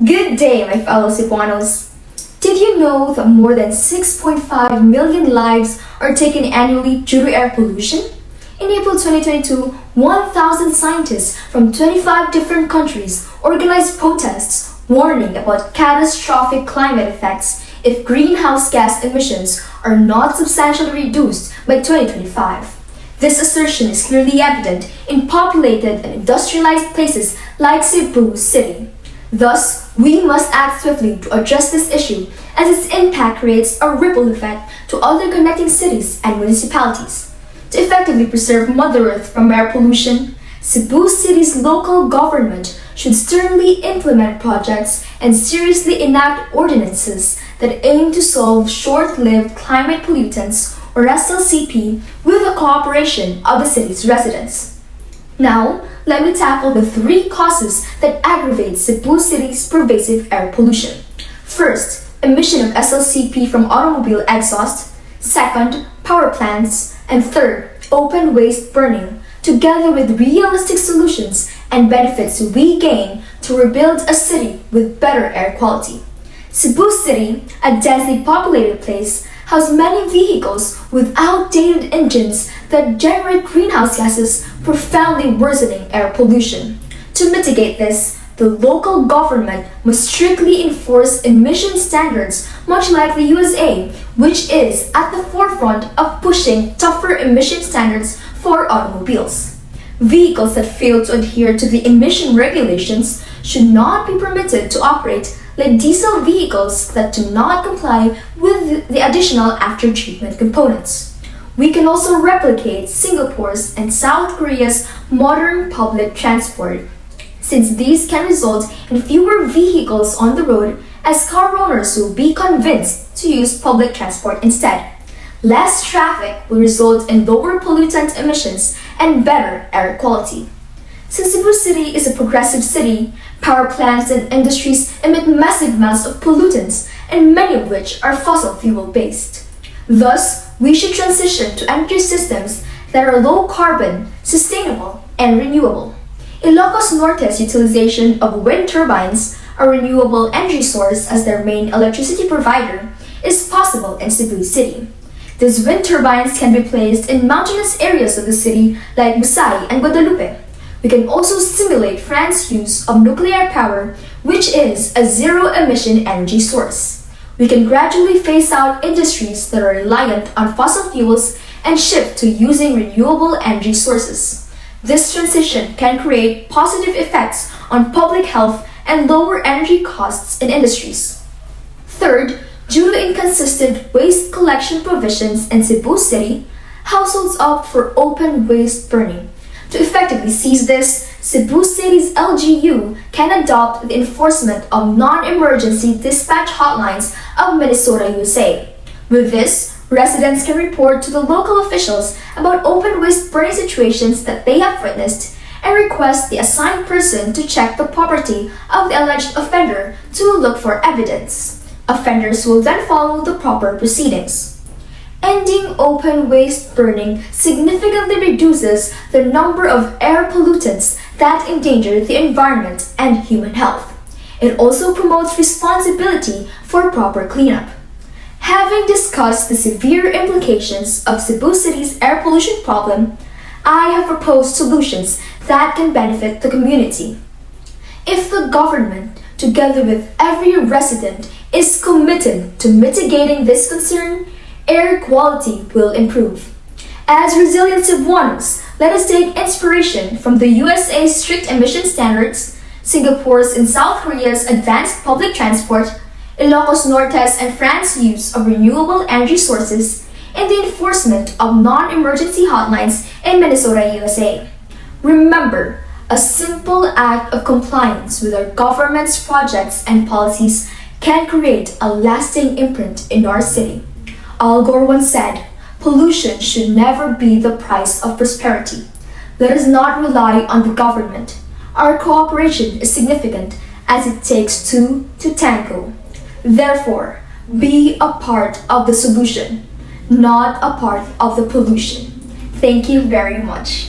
Good day, my fellow Cebuanos. Did you know that more than 6.5 million lives are taken annually due to air pollution? In April 2022, 1,000 scientists from 25 different countries organized protests warning about catastrophic climate effects if greenhouse gas emissions are not substantially reduced by 2025. This assertion is clearly evident in populated and industrialized places like Cebu City. Thus, we must act swiftly to address this issue as its impact creates a ripple effect to other connecting cities and municipalities. To effectively preserve Mother Earth from air pollution, Cebu City's local government should sternly implement projects and seriously enact ordinances that aim to solve short-lived climate pollutants or SLCP with the cooperation of the city's residents. Now, let me tackle the three causes that aggravate Cebu City's pervasive air pollution. First, emission of SLCP from automobile exhaust. Second, power plants. And third, open waste burning, together with realistic solutions and benefits we gain to rebuild a city with better air quality. Cebu City, a densely populated place, has many vehicles with outdated engines that generate greenhouse gases, profoundly worsening air pollution. To mitigate this, the local government must strictly enforce emission standards, much like the USA, which is at the forefront of pushing tougher emission standards for automobiles. Vehicles that fail to adhere to the emission regulations should not be permitted to operate like diesel vehicles that do not comply with the additional after-treatment components. We can also replicate Singapore's and South Korea's modern public transport, since these can result in fewer vehicles on the road as car owners will be convinced to use public transport instead. Less traffic will result in lower pollutant emissions and better air quality. Since Cebu City is a progressive city, power plants and industries emit massive amounts of pollutants, and many of which are fossil fuel based. Thus, we should transition to energy systems that are low carbon, sustainable, and renewable. Ilocos Norte's utilization of wind turbines, a renewable energy source as their main electricity provider, is possible in Cebu City. These wind turbines can be placed in mountainous areas of the city like Busay and Guadalupe. We can also stimulate France's use of nuclear power, which is a zero-emission energy source. We can gradually phase out industries that are reliant on fossil fuels and shift to using renewable energy sources. This transition can create positive effects on public health and lower energy costs in industries. Third, due to inconsistent waste collection provisions in Cebu City, households opt for open waste burning. To effectively seize this, Cebu City's LGU can adopt the enforcement of non-emergency dispatch hotlines of Minnesota, USA. With this, residents can report to the local officials about open waste burning situations that they have witnessed and request the assigned person to check the property of the alleged offender to look for evidence. Offenders will then follow the proper proceedings. Ending open waste burning significantly reduces the number of air pollutants that endanger the environment and human health. It also promotes responsibility for proper cleanup. Having discussed the severe implications of Cebu City's air pollution problem, I have proposed solutions that can benefit the community. If the government, together with every resident, is committed to mitigating this concern, air quality will improve. As resilient Cebuanos, let us take inspiration from the USA's strict emission standards, Singapore's and South Korea's advanced public transport, Ilocos Norte's and France's use of renewable energy sources, and the enforcement of non-emergency hotlines in Minnesota, USA. Remember, a simple act of compliance with our government's projects and policies can create a lasting imprint in our city. Al Gore once said, "Pollution should never be the price of prosperity." Let us not rely on the government. Our cooperation is significant as it takes two to tango. Therefore, be a part of the solution, not a part of the pollution. Thank you very much.